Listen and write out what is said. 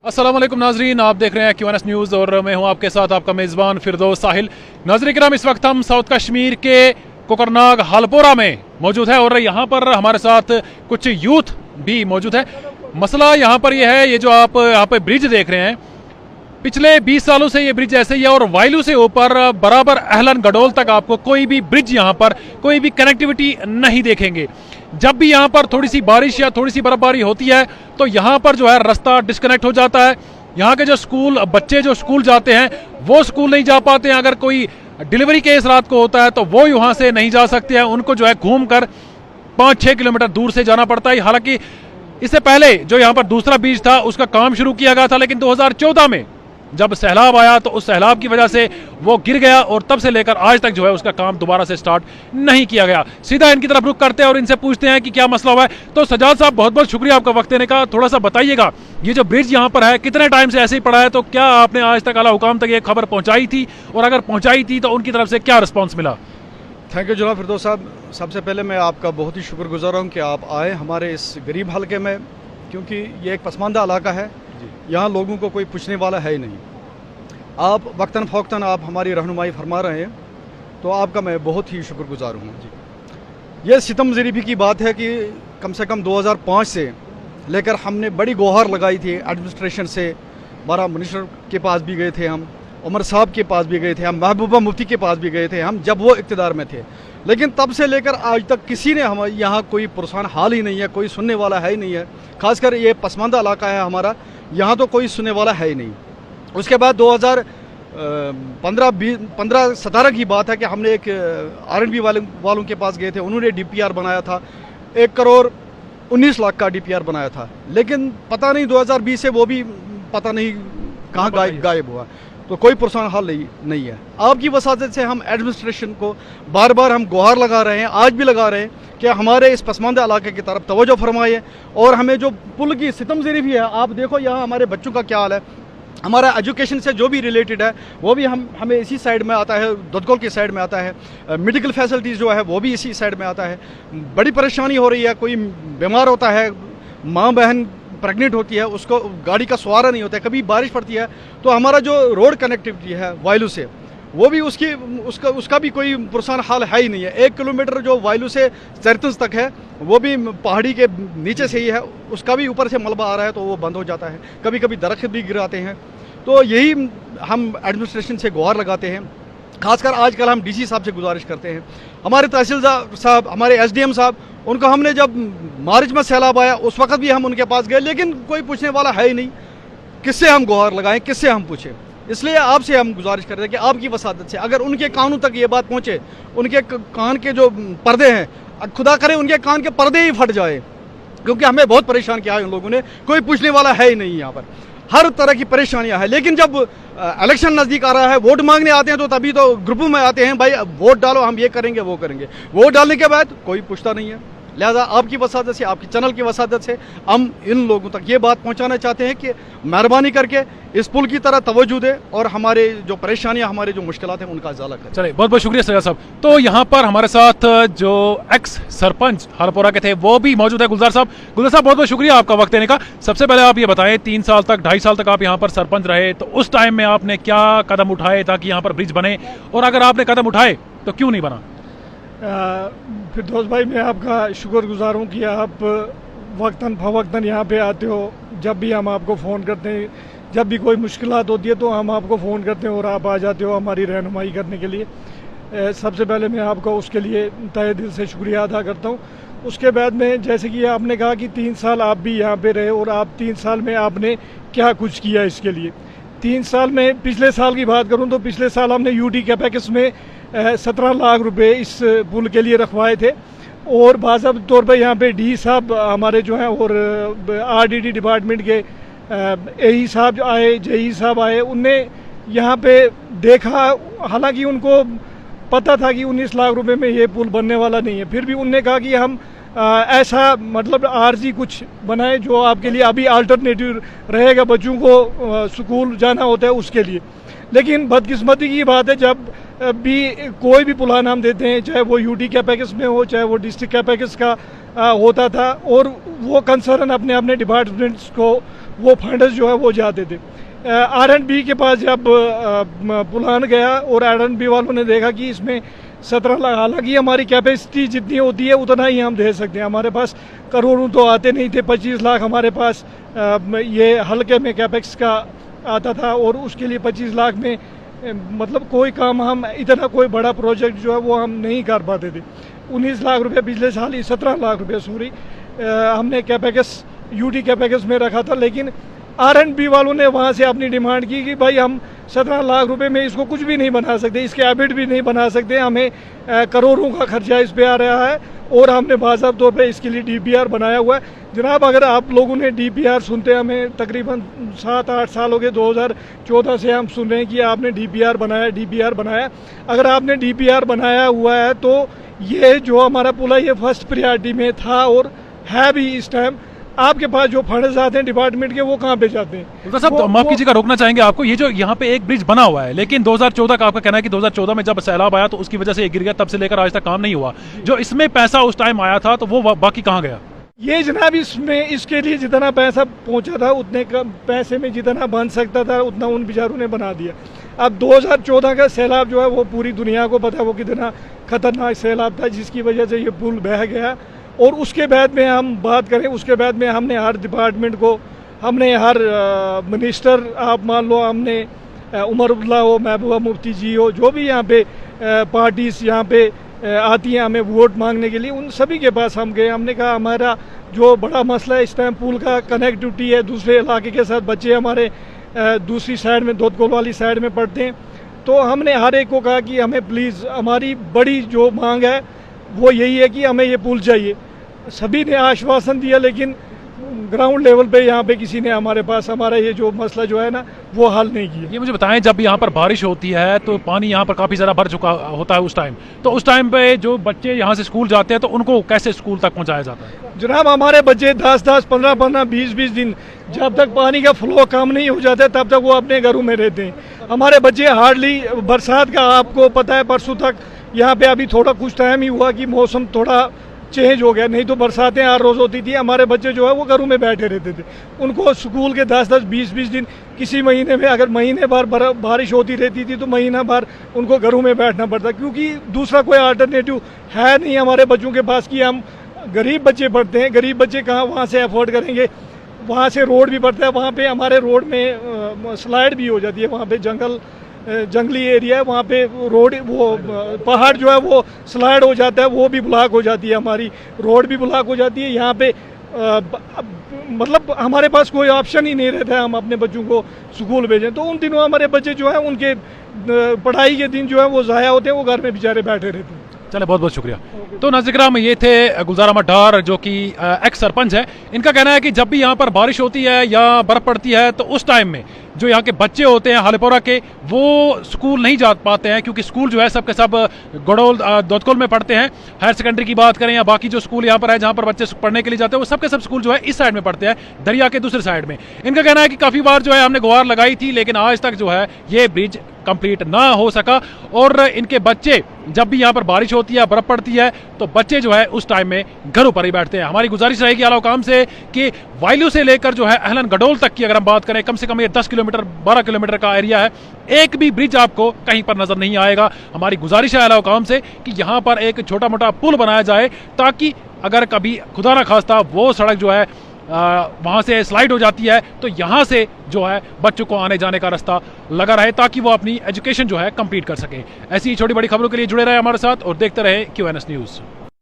अस्सलाम वालेकुम नाजरीन, आप देख रहे हैं QNS न्यूज़ और मैं हूं आपके साथ आपका मेज़बान फिरदौस साहिल। नाजरीन किराम, इस वक्त हम साउथ कश्मीर के कोकरनाग हालपोरा में मौजूद है और यहाँ पर हमारे साथ कुछ यूथ भी मौजूद है। मसला यहाँ पर यह है, ये जो आप यहाँ पे ब्रिज देख रहे हैं, पिछले 20 सालों से ये ब्रिज ऐसे ही है और वायलू से ऊपर बराबर अहलन गडोल तक आपको कोई भी ब्रिज यहाँ पर कोई भी कनेक्टिविटी नहीं देखेंगे। जब भी यहाँ पर थोड़ी सी बारिश या थोड़ी सी बर्फबारी होती है तो यहाँ पर जो है रास्ता डिस्कनेक्ट हो जाता है। यहाँ के जो स्कूल बच्चे जो स्कूल जाते हैं वो स्कूल नहीं जा पाते हैं। अगर कोई डिलीवरी केस रात को होता है तो वो यहाँ से नहीं जा सकते हैं, उनको जो है घूम कर 5-6 किलोमीटर दूर से जाना पड़ता है। हालांकि इससे पहले जो यहाँ पर दूसरा ब्रिज था उसका काम शुरू किया गया था, लेकिन 2014 में जब सैलाब आया तो उस सैलाब की वजह से वो गिर गया और तब से लेकर आज तक जो है उसका काम दोबारा से स्टार्ट नहीं किया गया। सीधा इनकी तरफ रुख करते हैं और इनसे पूछते हैं कि क्या मसला हुआ है। तो सजाद साहब, बहुत बहुत शुक्रिया आपका वक्त देने का। थोड़ा सा बताइएगा, ये जो ब्रिज यहाँ पर है कितने टाइम से ऐसे ही पड़ा है, तो क्या आपने आज तक आला हुकाम तक ये खबर पहुँचाई थी, और अगर पहुँचाई थी तो उनकी तरफ से क्या रिस्पॉन्स मिला? थैंक यू जनाब फिरदौस साहब। सबसे पहले मैं आपका बहुत ही शुक्रगुजार हूँ कि आप आए हमारे इस गरीब हलके में, क्योंकि ये एक पसमानदा इलाका है, यहाँ लोगों को कोई पूछने वाला है ही नहीं। आप वक्तन फ़ौक्तन आप हमारी रहनुमाई फरमा रहे हैं, तो आपका मैं बहुत ही शुक्रगुजार हूँ। ये सितम ज़रीफ़ी की बात है कि कम से कम 2005 से लेकर हमने बड़ी गुहार लगाई थी एडमिनिस्ट्रेशन से। हमारा मिनिस्टर के पास भी गए थे हम, उमर साहब के पास भी गए थे हम, महबूबा मुफ्ती के पास भी गए थे हम, जब वो इक़्तिदार में थे। लेकिन तब से लेकर आज तक किसी ने हम यहाँ कोई पुरसान हाल ही नहीं है, कोई सुनने वाला है ही नहीं है। ख़ासकर ये पसमानदा इलाका है हमारा, यहाँ तो कोई सुनने वाला है ही नहीं। उसके बाद 2015-17 की बात है कि हमने एक R&B वालों के पास गए थे, उन्होंने DPR बनाया था, 1 करोड़ 19 लाख का DPR बनाया था। लेकिन पता नहीं 2020 से वो भी पता नहीं कहाँ गायब हुआ, तो कोई पुरसान हाल नहीं है। आपकी वसादत से हम एडमिनिस्ट्रेशन को बार बार हम गुहार लगा रहे हैं, आज भी लगा रहे हैं कि हमारे इस पसमानदा इलाके की तरफ तवज्जो फरमाइए और हमें जो पुल की सितम ज़रीफ़ी है, आप देखो यहाँ हमारे बच्चों का क्या हाल है। हमारा एजुकेशन से जो भी रिलेटेड है वो भी हमें इसी साइड में आता है, दुधकोल की साइड में आता है। मेडिकल फैसिलिटीज़ जो है वो भी इसी साइड में आता है। बड़ी परेशानी हो रही है, कोई बीमार होता है, माँ बहन प्रेग्नेंट होती है, उसको गाड़ी का सवारा नहीं होता है, कभी बारिश पड़ती है तो हमारा जो रोड कनेक्टिविटी है वायलू से, वो भी उसका भी कोई पुरसान हाल है ही नहीं है। 1 किलोमीटर जो वायलू से चरतंज तक है वो भी पहाड़ी के नीचे से ही है, उसका भी ऊपर से मलबा आ रहा है तो वो बंद हो जाता है, कभी कभी दरख्त भी गिराते हैं। तो यही हम एडमिनिस्ट्रेशन से गुहार लगाते हैं। खासकर आजकल हम DC साहब से गुजारिश करते हैं, हमारे तहसीलदार साहब, हमारे SDM साहब, उनको हमने जब मार्च में सैलाब आया उस वक्त भी हम उनके पास गए, लेकिन कोई पूछने वाला है ही नहीं। किससे हम गुहार लगाएं, किससे हम पूछें? इसलिए आपसे हम गुजारिश कर रहे हैं कि आपकी वसादत से अगर उनके कानों तक ये बात पहुँचे, उनके कान के जो पर्दे हैं, खुदा करे उनके कान के पर्दे ही फट जाए, क्योंकि हमें बहुत परेशान किया है उन लोगों ने। कोई पूछने वाला है ही नहीं, यहाँ पर हर तरह की परेशानियां हैं। लेकिन जब इलेक्शन नज़दीक आ रहा है, वोट मांगने आते हैं, तो तभी तो ग्रुपों में आते हैं, भाई वोट डालो, हम ये करेंगे वो करेंगे। वोट डालने के बाद कोई पूछता नहीं है। लिहाजा आपकी वसादत से, आपकी चैनल की वसादत से हम इन लोगों तक ये बात पहुंचाना चाहते हैं कि मेहरबानी करके इस पुल की तरह तवज्जो दें और हमारे जो परेशानियां, हमारे जो मुश्किलात हैं उनका इजाला करें। चलिए, बहुत बहुत शुक्रिया सजाद साहब। तो यहाँ पर हमारे साथ जो एक्स सरपंच हालपोरा के थे वो भी मौजूद है, गुलजार साहब। गुलजार साहब, बहुत बहुत शुक्रिया आपका वक्त देने का। सबसे पहले आप ये बताएं, 3 साल तक 2.5 साल तक आप यहाँ पर सरपंच रहे, तो उस टाइम में आपने क्या कदम उठाए ताकि यहाँ पर ब्रिज बने, और अगर आपने कदम उठाए तो क्यों नहीं बना? फिरदौस भाई, मैं आपका शुक्रगुजार हूँ कि आप वक्तन फ़वक्तन यहाँ पे आते हो। जब भी हम आपको फ़ोन करते हैं, जब भी कोई मुश्किलात होती है तो हम आपको फ़ोन करते हैं और आप आ जाते हो हमारी रहनुमाई करने के लिए। सबसे पहले मैं आपका उसके लिए तहे दिल से शुक्रिया अदा करता हूँ। उसके बाद में, जैसे कि आपने कहा कि 3 साल आप भी यहाँ पे रहे और आप 3 साल में आपने क्या कुछ किया इसके लिए। 3 साल में, पिछले साल की बात करूँ तो पिछले साल हमने UD कैपेक्स में 17 लाख रुपए इस पुल के लिए रखवाए थे, और बाज़ाब्ता तौर पे यहाँ पे D साहब हमारे जो हैं और RDD डिपार्टमेंट के AE साहब आए, JE साहब आए, उनने यहाँ पे देखा। हालांकि उनको पता था कि 19 लाख रुपए में ये पुल बनने वाला नहीं है, फिर भी उनने कहा कि हम ऐसा मतलब आर्जी कुछ बनाए जो आपके लिए अभी अल्टरनेटिव रहेगा, बच्चों को स्कूल जाना होता है उसके लिए। लेकिन बदकिस्मती की बात है, जब भी कोई भी प्लान हम देते हैं, चाहे वो UD कैपेक्स में हो, चाहे वो डिस्ट्रिक्ट कैपेक्स का होता था, और वो कंसर्न अपने अपने डिपार्टमेंट्स को वो फंड्स जो है वो जाते थे। R&B के पास जब पुलान गया और R&B वालों ने देखा कि इसमें 17 लाख, हालांकि हमारी कैपेसिटी जितनी होती है उतना ही हम दे सकते हैं, हमारे पास करोड़ों तो आते नहीं थे, 25 लाख हमारे पास ये हल्के में कैपेक्स का आता था और उसके लिए 25 लाख में मतलब कोई काम हम इतना कोई बड़ा प्रोजेक्ट जो है वो हम नहीं कर पाते थे। 19 लाख रुपए पिछले साल ही 17 लाख रुपए सॉरी हमने कैपेक्स यूटी कैपेक्स में रखा था, लेकिन R&B वालों ने वहाँ से अपनी डिमांड की कि भाई हम 17 लाख रुपए में इसको कुछ भी नहीं बना सकते, इसके एबिट भी नहीं बना सकते, हमें करोड़ों का खर्चा इस पे आ रहा है और हमने बाज़ाब्त तौर पे इसके लिए DPR बनाया हुआ है। जनाब अगर आप लोगों ने DPR सुनते हमें तकरीबन 7-8 साल हो गए, 2014 से हम सुन रहे हैं कि आपने DPR बनाया। अगर आपने DPR बनाया हुआ है तो ये जो हमारा पुल है ये फर्स्ट प्रायोरिटी में था और है भी इस टाइम। आपके पास जो फंड्स आते हैं डिपार्टमेंट के वो कहाँ पे जाते हैं? तो साहब माफ कीजिएगा, रोकना चाहेंगे आपको, ये जो यहाँ पे एक ब्रिज बना हुआ है लेकिन 2014 का आपका कहना है कि 2014 में जब सैलाब आया तो उसकी वजह से ये गिर गया, तब से लेकर आज तक काम नहीं हुआ। जो इसमें पैसा उस टाइम आया था तो वो बाकी कहाँ गया? ये जनाब इसमें इसके लिए जितना पैसा पहुंचा था उतने कम पैसे में जितना बन सकता था उतना उन बेचारों ने बना दिया। अब 2014 का सैलाब जो है वो पूरी दुनिया को पता है वो कितना खतरनाक सैलाब था जिसकी वजह से ये पुल बह गया। और उसके बाद में हम बात करें, उसके बाद में हमने हर डिपार्टमेंट को, हमने हर मिनिस्टर आप मान लो, हमने उमर अब्दुल्ला हो, महबूबा मुफ्ती जी हो, जो भी यहाँ पे पार्टीज यहाँ पे आती हैं हमें वोट मांगने के लिए, उन सभी के पास हम गए। हमने कहा हमारा जो बड़ा मसला है इस टाइम पुल का कनेक्टिविटी है दूसरे इलाके के साथ, बच्चे हमारे दूसरी साइड में दोदकोल वाली साइड में पढ़ते हैं, तो हमने हर एक को कहा कि हमें प्लीज़, हमारी बड़ी जो मांग है वो यही है कि हमें ये पुल चाहिए। सभी ने आश्वासन दिया लेकिन ग्राउंड लेवल पे यहाँ पे किसी ने हमारे पास हमारा ये जो मसला जो है ना वो हल नहीं किया। ये मुझे बताएं, जब यहाँ पर बारिश होती है तो पानी यहाँ पर काफ़ी ज़्यादा भर चुका होता है उस टाइम, तो उस टाइम पे जो बच्चे यहाँ से स्कूल जाते हैं तो उनको कैसे स्कूल तक पहुँचाया जाता है? जनाब हमारे बच्चे 10-10, 15-15, 20-20 दिन जब तक पानी का फ्लो कम नहीं हो जाता तब तक वो अपने घरों में रहते हैं। हमारे बच्चे हार्डली, बरसात का आपको पता है परसों तक यहाँ पे अभी थोड़ा कुछ टाइम ही हुआ कि मौसम थोड़ा चेंज हो गया, नहीं तो बरसातें हर रोज़ होती थी, हमारे बच्चे जो है वो घरों में बैठे रहते थे। उनको स्कूल के 10-10, 20-20 दिन, किसी महीने में अगर महीने भर बारिश होती रहती थी तो महीना भर उनको घरों में बैठना पड़ता, क्योंकि दूसरा कोई अल्टरनेटिव है नहीं हमारे बच्चों के पास कि हम गरीब बच्चे पढ़ते हैं, गरीब बच्चे कहाँ वहाँ से अफोर्ड करेंगे। वहाँ से रोड भी पड़ता है, वहाँ पे हमारे रोड में स्लाइड भी हो जाती है, वहाँ पे जंगली एरिया है, वहाँ पे रोड वो पहाड़ जो है वो स्लाइड हो जाता है, वो भी ब्लॉक हो जाती है, हमारी रोड भी ब्लॉक हो जाती है। यहाँ पे मतलब हमारे पास कोई ऑप्शन ही नहीं रहता है हम अपने बच्चों को स्कूल भेजें, तो उन दिनों हमारे बच्चे जो है उनके पढ़ाई के दिन जो है वो ज़ाया होते हैं, वो घर में बेचारे बैठे रहते हैं। चले, बहुत बहुत शुक्रिया। तो नाज़रीन, ये थे गुलजार अहमद डार जो कि एक्स सरपंच है। इनका कहना है कि जब भी यहाँ पर बारिश होती है या बर्फ़ पड़ती है तो उस टाइम में जो यहाँ के बच्चे होते हैं हालेपोरा के, वो स्कूल नहीं जा पाते हैं, क्योंकि स्कूल जो है सब के सब गड़ोल दोदकोल में पढ़ते हैं। हायर सेकेंडरी की बात करें या बाकी जो स्कूल यहाँ पर है जहाँ पर बच्चे पढ़ने के लिए जाते हैं, वो सब के सब स्कूल जो है इस साइड में पढ़ते हैं, दरिया के दूसरे साइड में। इनका कहना है कि काफ़ी बार जो है हमने गुहार लगाई थी लेकिन आज तक जो है ये ब्रिज कंप्लीट ना हो सका, और इनके बच्चे जब भी यहाँ पर बारिश होती है, बर्फ पड़ती है, तो बच्चे जो है उस टाइम में घरों पर ही बैठते हैं। हमारी गुजारिश रहेगी आला हुकाम से कि वायलू से लेकर जो है अहलन गडोल तक की अगर हम बात करें, कम से कम ये 10 किलोमीटर 12 किलोमीटर का एरिया है, एक भी ब्रिज आपको कहीं पर नजर नहीं आएगा। हमारी गुजारिश है आला हुकाम से कि यहाँ पर एक छोटा मोटा पुल बनाया जाए, ताकि अगर कभी खुदा ना खास्ता वो सड़क जो है वहाँ से स्लाइड हो जाती है तो यहाँ से जो है बच्चों को आने जाने का रास्ता लगा रहे, ताकि वो अपनी एजुकेशन जो है कंप्लीट कर सके। ऐसी छोटी बड़ी खबरों के लिए जुड़े रहे हमारे साथ और देखते रहे QNS न्यूज़।